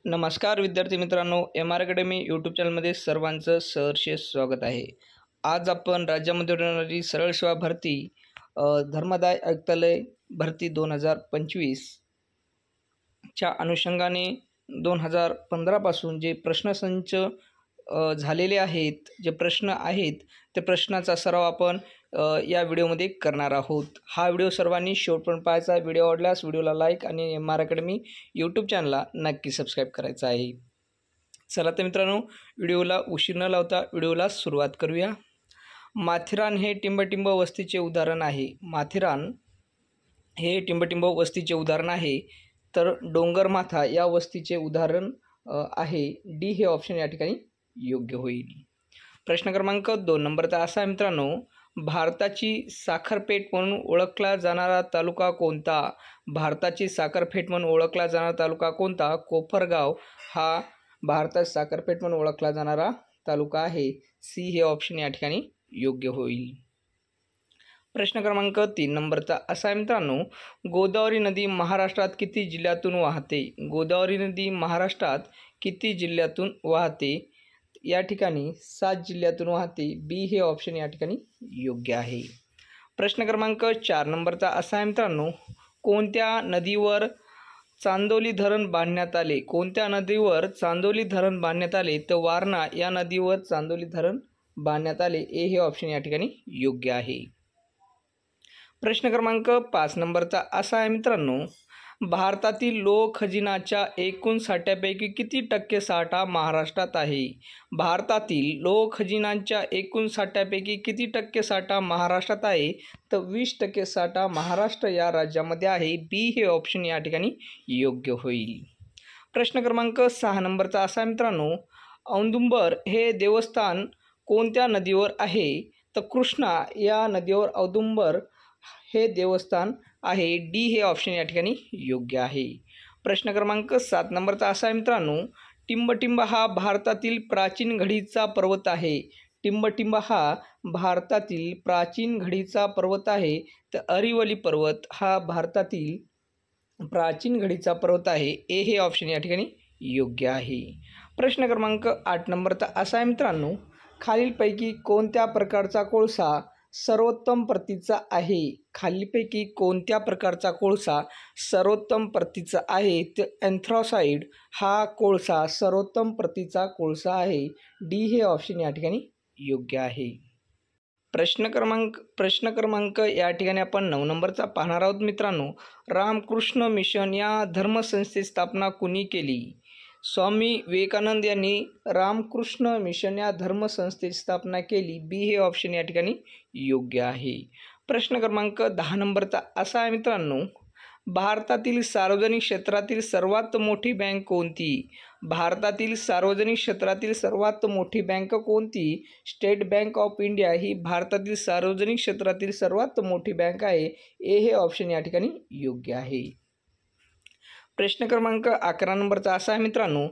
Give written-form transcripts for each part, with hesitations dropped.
नमस्कार विद्यार्थी मित्रांनो, एम आर अकॅडमी यूट्यूब चॅनलमध्ये सर्वांचं सहर्ष स्वागत आहे। आज आपण राज्यामध्ये होणारी सरळ सेवा भरती धर्मादाय आयुक्तालय भरती 2025 च्या अनुषंगाने 2015 पासून जे प्रश्नसंच झालेले आहेत, जे प्रश्न आहेत ते प्रश्नाचा सराव आपण या व्हिडिओमध्ये करणार आहोत। हा व्हिडिओ सर्वांनी शेवटपर्यंत पाहायचा। व्हिडिओ आवडल्यास व्हिडिओला लाईक आणि एम आर अकॅडमी यूट्यूब चॅनलला नक्की सबस्क्राईब करायचं आहे। चला तर मित्रांनो, व्हिडिओला उशीर न लावता व्हिडिओला सुरुवात करूया। माथेरान हे टिंबटिंब वस्तीचे उदाहरण आहे। माथेरान हे टिंबटिंब वस्तीचे उदाहरण आहे, तर डोंगरमाथा या वस्तीचे उदाहरण आहे। डी हे ऑप्शन या ठिकाणी योग्य होईल। प्रश्न क्रमांक 2 नंबरचा असा आहे मित्रांनो, भारताची साखरपेठ म्हणून ओळखला जाणारा तालुका कोणता? भारताची साखरपेठ म्हणून ओळखला जाणारा तालुका कोणता? कोपरगाव हा भारताची साखरपेठ म्हणून ओळखला जाणारा तालुका आहे। सी हे ऑप्शन या ठिकाणी योग्य होईल। प्रश्न क्रमांक 3 नंबरचा असा आहे मित्रांनो, गोदावरी नदी महाराष्ट्रात किती जिल्ह्यातून वाहते? गोदावरी नदी महाराष्ट्रात किती जिल्ह्यातून वाहते? या ठिकाणी 7 जिल्ह्यातून वाहते। बी हे ऑप्शन या ठिकाणी योग्य आहे। प्रश्न क्रमांक 4 नंबरचा असा आहे मित्रांनो, कोणत्या नदीवर चांदोली धरण बांधण्यात आले? कोणत्या नदीवर चांदोली धरण बांधण्यात आले? तर वारणा या नदीवर चांदोली धरण बांधण्यात आले। ए हे ऑप्शन या ठिकाणी योग्य आहे। प्रश्न क्रमांक 5 नंबरचा असा आहे मित्रांनो, भारतातील लोक खजिनाच्या एकूण साठ्यापैकी किती टक्के साठा महाराष्ट्रात आहे? भारतातील लोक खजिनाच्या एकूण साठ्यापैकी किती टक्के साठा महाराष्ट्रात आहे? तर 20% साठा महाराष्ट्र या राज्यामध्ये आहे। बी हे ऑप्शन या ठिकाणी योग्य होईल। प्रश्न क्रमांक 6 नंबरचा असा आहे मित्रांनो, औदुंबर हे देवस्थान कोणत्या नदीवर आहे? तर कृष्णा या नदीवर औदुंबर हे देवस्थान आहे। डी हे ऑप्शन या ठिकाणी योग्य आहे। प्रश्न क्रमांक 7 नंबरचा असा आहे मित्रांनो, टिंबटिंब हा भारतातील प्राचीन घडीचा पर्वत आहे। टिंबटिंब हा भारतातील प्राचीन घडीचा पर्वत आहे। तर अरिवली पर्वत हा भारतातील प्राचीन घडीचा पर्वत आहे। ए हे ऑप्शन या ठिकाणी योग्य आहे। प्रश्न क्रमांक 8 नंबरचा असा आहे मित्रांनो, खालीलपैकी कोणत्या प्रकारचा कोळसा सर्वोत्तम प्रतीचा आहे? खालीलपैकी कोणत्या प्रकारचा कोळसा सर्वोत्तम प्रतीचा आहे? तर एन्थ्रासाइड हा कोळसा सर्वोत्तम प्रतीचा कोळसा आहे। डी हे ऑप्शन या ठिकाणी योग्य आहे। प्रश्न क्रमांक या ठिकाणी आपण 9 नंबरचा पाहणार आहोत मित्रांनो, रामकृष्ण मिशन या धर्मसंस्थेची स्थापना कुणी केली? स्वामी विवेकानंद यांनी रामकृष्ण मिशन या धर्मसंस्थेची स्थापना केली। बी हे ऑप्शन या ठिकाणी योग्य आहे। प्रश्न क्रमांक 10 नंबरचा असा आहे मित्रांनो, भारतातील सार्वजनिक क्षेत्रातील सर्वात मोठी बँक कोणती? भारतातील सार्वजनिक क्षेत्रातील सर्वात मोठी बँक कोणती? स्टेट बँक ऑफ इंडिया ही भारतातील सार्वजनिक क्षेत्रातील सर्वात मोठी बँक आहे। ए हे ऑप्शन या ठिकाणी योग्य आहे। प्रश्न क्रमांक 11 नंबरचा असा आहे मित्रांनो,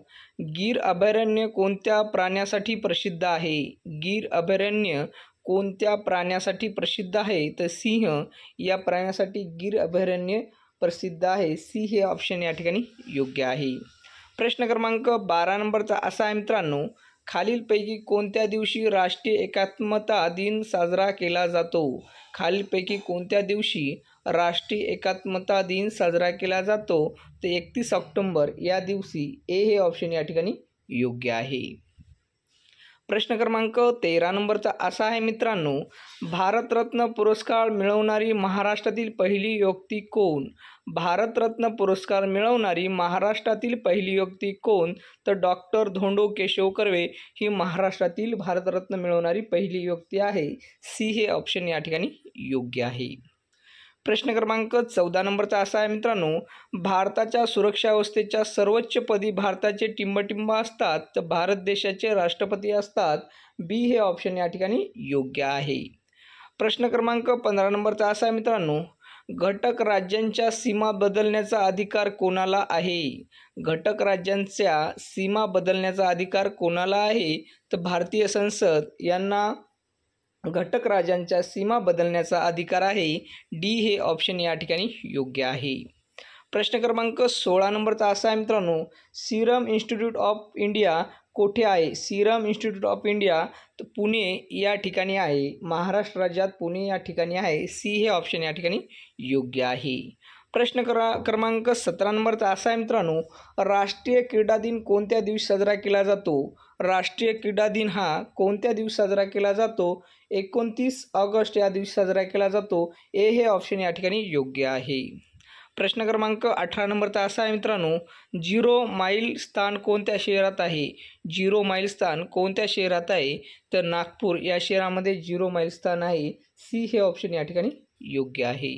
गीर अभयारण्य कोणत्या प्राण्यासाठी प्रसिद्ध आहे? गीर अभयारण्य कोणत्या प्राण्यासाठी प्रसिद्ध आहे? तर सिंह या प्राण्यासाठी गीर अभयारण्य प्रसिद्ध आहे। सी हे ऑप्शन या ठिकाणी योग्य आहे। प्रश्न क्रमांक 12 नंबरचा असा आहे मित्रांनो, खालीलपैकी कोणत्या दिवशी राष्ट्रीय एकात्मता दिन साजरा केला जातो? खालीलपैकी कोणत्या दिवशी राष्ट्रीय एकात्मता दिन साजरा केला जातो? तर 31 ऑक्टोबर या दिवशी। ए हे ऑप्शन या ठिकाणी योग्य आहे। प्रश्न क्रमांक 13 नंबरचा असा आहे मित्रांनो, भारतरत्न पुरस्कार मिळवणारी महाराष्ट्रातील पहिली व्यक्ती कोण? भारतरत्न पुरस्कार मिळवणारी महाराष्ट्रातील पहिली व्यक्ती कोण? तर डॉक्टर धोंडो केशव कर्वे ही महाराष्ट्रातील भारतरत्न मिळवणारी पहिली व्यक्ती आहे। सी हे ऑप्शन या ठिकाणी योग्य आहे। प्रश्न क्रमांक 14 नंबरचा असा आहे मित्रांनो, भारताच्या सुरक्षा व्यवस्थेच्या सर्वोच्च पदी भारताचे टिंबटिंब असतात, तर भारत देशाचे राष्ट्रपती असतात। बी हे ऑप्शन या ठिकाणी योग्य आहे। प्रश्न क्रमांक 15 नंबरचा असा आहे मित्रांनो, घटक राज्यांच्या सीमा बदलण्याचा अधिकार कोणाला आहे? घटक राज्यांच्या सीमा बदलण्याचा अधिकार कोणाला आहे? तर भारतीय संसद यांना घटक राज्यांच्या सीमा बदलण्याचा अधिकार आहे। डी हे ऑप्शन या ठिकाणी योग्य आहे। प्रश्न क्रमांक 16 नंबरचा असा आहे मित्रांनो, सिरम इन्स्टिट्यूट ऑफ इंडिया कोठे आहे? सिरम इन्स्टिट्यूट ऑफ इंडिया तर पुणे या ठिकाणी आहे, महाराष्ट्र राज्यात पुणे या ठिकाणी आहे. सी हे ऑप्शन या ठिकाणी योग्य आहे. प्रश्न क्रमांक 17 नंबरचा असा आहे मित्रांनो, राष्ट्रीय क्रीडा दिन कोणत्या दिवशी साजरा केला जातो? राष्ट्रीय क्रीडा दिन हा कोणत्या दिवशी साजरा केला जातो? 29 ऑगस्ट या दिवशी साजरा केला जातो. ए हे ऑप्शन या ठिकाणी योग्य आहे. प्रश्न क्रमांक 18 नंबरचा असा आहे मित्रांनो, 0 माईल स्थान कोणत्या शहरात आहे? 0 माईल स्थान कोणत्या शहरात आहे? तर नागपूर या शहरामध्ये 0 माईल स्थान आहे. सी हे ऑप्शन या ठिकाणी योग्य आहे.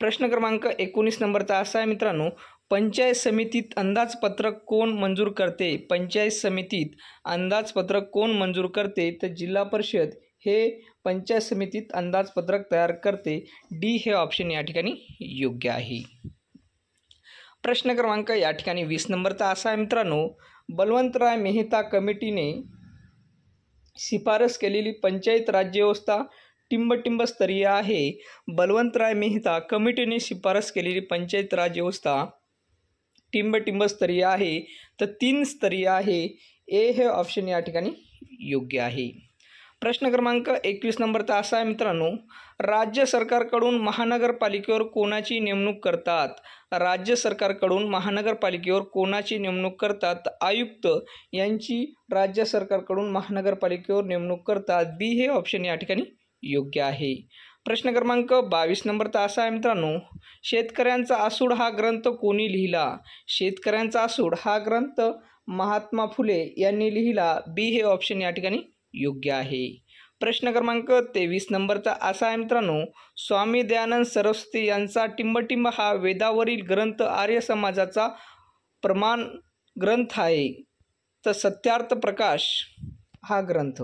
प्रश्न क्रमांक 19 नंबरचा असा आहे मित्रांनो, पंचायत समितीत अंदाजपत्रक कोण मंजूर करते? पंचायत समितीत अंदाजपत्रक कोण मंजूर करते? तर जिल्हा परिषद हे पंचायत समितीत अंदाजपत्रक तयार करते. डी हे ऑप्शन या ठिकाणी योग्य आहे. प्रश्न क्रमांक या ठिकाणी 20 नंबरचा असा आहे मित्रांनो, बलवंतराय मेहता कमिटीने शिफारस केलेली पंचायत राज्यव्यवस्था टिंबटिंब स्तरीय आहे. बलवंतराय मेहता कमिटीने शिफारस केलेली पंचायत राज्यव्यवस्था टिंबटिंब स्तरीय आहे, तर 3 स्तरीय आहे. ए हे ऑप्शन या ठिकाणी योग्य आहे. प्रश्न क्रमांक 21 नंबरचा असा आहे मित्रांनो, राज्य सरकारकडून महानगरपालिकेवर कोणाची नेमणूक करतात? राज्य सरकारकडून महानगरपालिकेवर कोणाची नेमणूक करतात? आयुक्त यांची राज्य सरकारकडून महानगरपालिकेवर नेमणूक करतात. बी हे ऑप्शन या ठिकाणी योग्य आहे. प्रश्न क्रमांक 22 नंबरचा असा आहे मित्रांनो, शेतकऱ्यांचा आसूड हा ग्रंथ कोणी लिहिला? शेतकऱ्यांचा आसूड हा ग्रंथ महात्मा फुले यांनी लिहिला. बी हे ऑप्शन या ठिकाणी योग्य आहे. प्रश्न क्रमांक 23 नंबरचा असा आहे मित्रांनो, स्वामी दयानंद सरस्वती यांचा टिंबटिंब हा वेदावरील ग्रंथ आर्य समाजाचा प्रमाण ग्रंथ आहे, तर सत्यार्थ प्रकाश हा ग्रंथ.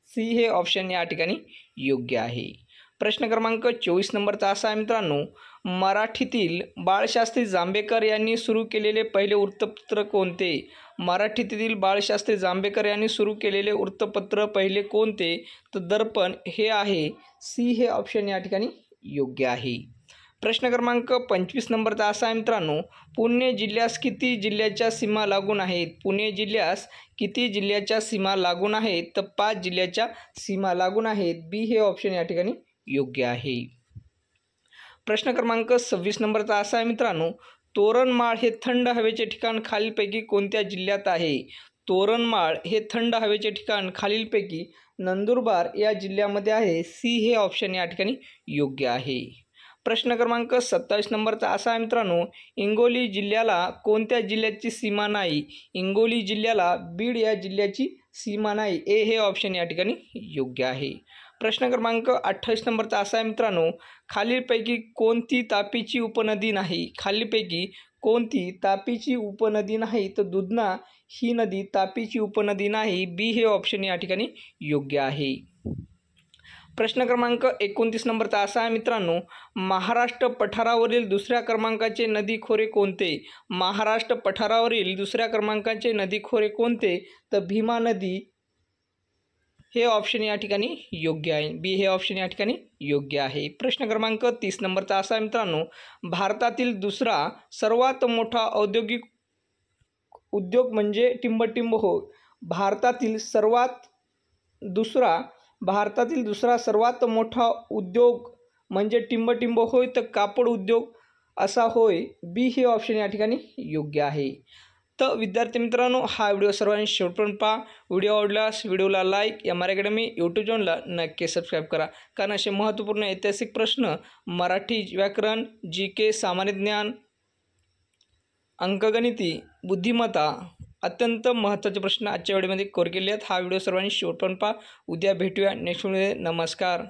सी हे ऑप्शन या ठिकाणी योग्य आहे. प्रश्न क्रमांक 24 नंबरचा असा आहे मित्रांनो, मराठीतील बाळशास्त्री जांभेकर यांनी सुरू केलेले पहिले वृत्तपत्र कोणते? मराठीतील बाळशास्त्री जांभेकर यांनी सुरू केलेले वृत्तपत्र पहिले कोणते? तर दर्पण हे आहे. सी हे ऑप्शन या ठिकाणी योग्य आहे. प्रश्न क्रमांक 25 नंबरचा असा आहे मित्रांनो, पुणे जिल्ह्यास किती जिल्ह्याच्या सीमा लागून आहेत? पुणे जिल्ह्यास किती जिल्ह्याच्या सीमा लागून आहेत? तर 5 जिल्ह्याच्या सीमा लागून आहेत. बी हे ऑप्शन या ठिकाणी योग्य आहे. प्रश्न क्रमांक 26 नंबरचा असा आहे मित्रांनो, तोरणमाळ हे थंड हवेचे ठिकाण खालीलपैकी कोणत्या जिल्ह्यात आहे? तोरणमाळ हे थंड हवेचे ठिकाण खालीलपैकी नंदुरबार या जिल्ह्यामध्ये आहे. सी हे ऑप्शन या ठिकाणी योग्य आहे. प्रश्न क्रमांक 27 नंबरचा असा आहे मित्रांनो, हिंगोली जिल्ह्याला कोणत्या जिल्ह्याची सीमा नाही? हिंगोली जिल्ह्याला बीड या जिल्ह्याची सीमा नाही. ए हे ऑप्शन या ठिकाणी योग्य आहे. प्रश्न क्रमांक 28 नंबरचा असा आहे मित्रांनो, खालीलपैकी कोणती तापीची उपनदी नाही? खालीलपैकी कोणती तापीची उपनदी नाही? तर दुधना ही नदी तापीची उपनदी नाही. बी हे ऑप्शन या ठिकाणी योग्य आहे. प्रश्न क्रमांक 29 नंबरचा असा आहे मित्रांनो, महाराष्ट्र पठारावरील दुसऱ्या क्रमांकाचे नदीखोरे कोणते? महाराष्ट्र पठारावरील दुसऱ्या क्रमांकाचे नदीखोरे कोणते? तर भीमा नदी हे ऑप्शन या ठिकाणी योग्य आहे. बी हे ऑप्शन या ठिकाणी योग्य आहे. प्रश्न क्रमांक 30 नंबरचा असा आहे मित्रांनो, भारतातील दुसरा सर्वात मोठा औद्योगिक उद्योग म्हणजे टिंबटिंब हो. भारतातील दुसरा सर्वात मोठा उद्योग म्हणजे टिंबटिंब होय, तर कापड उद्योग असा होय. बी हे ऑप्शन या ठिकाणी योग्य आहे. तर विद्यार्थी मित्रांनो, हा व्हिडिओ सर्वांनी शेवटपर्यंत पहा. व्हिडिओ आवडल्यास व्हिडिओला लाईक, एम.आर. अकॅडमी यूट्यूब चॅनलला नक्की सबस्क्राईब करा, कारण असे महत्त्वपूर्ण ऐतिहासिक प्रश्न, मराठी व्याकरण, GK, सामान्य ज्ञान, अंकगणिती, बुद्धिमत्ता अत्यंत महत्त्वाचे प्रश्न आजच्या व्हिडिओमध्ये कव्हर केले आहेत. हा व्हिडिओ सर्वांनी शेवटपर्यंत पहा. उद्या भेटूया नेक्स्ट व्हिडिओमध्ये. नमस्कार.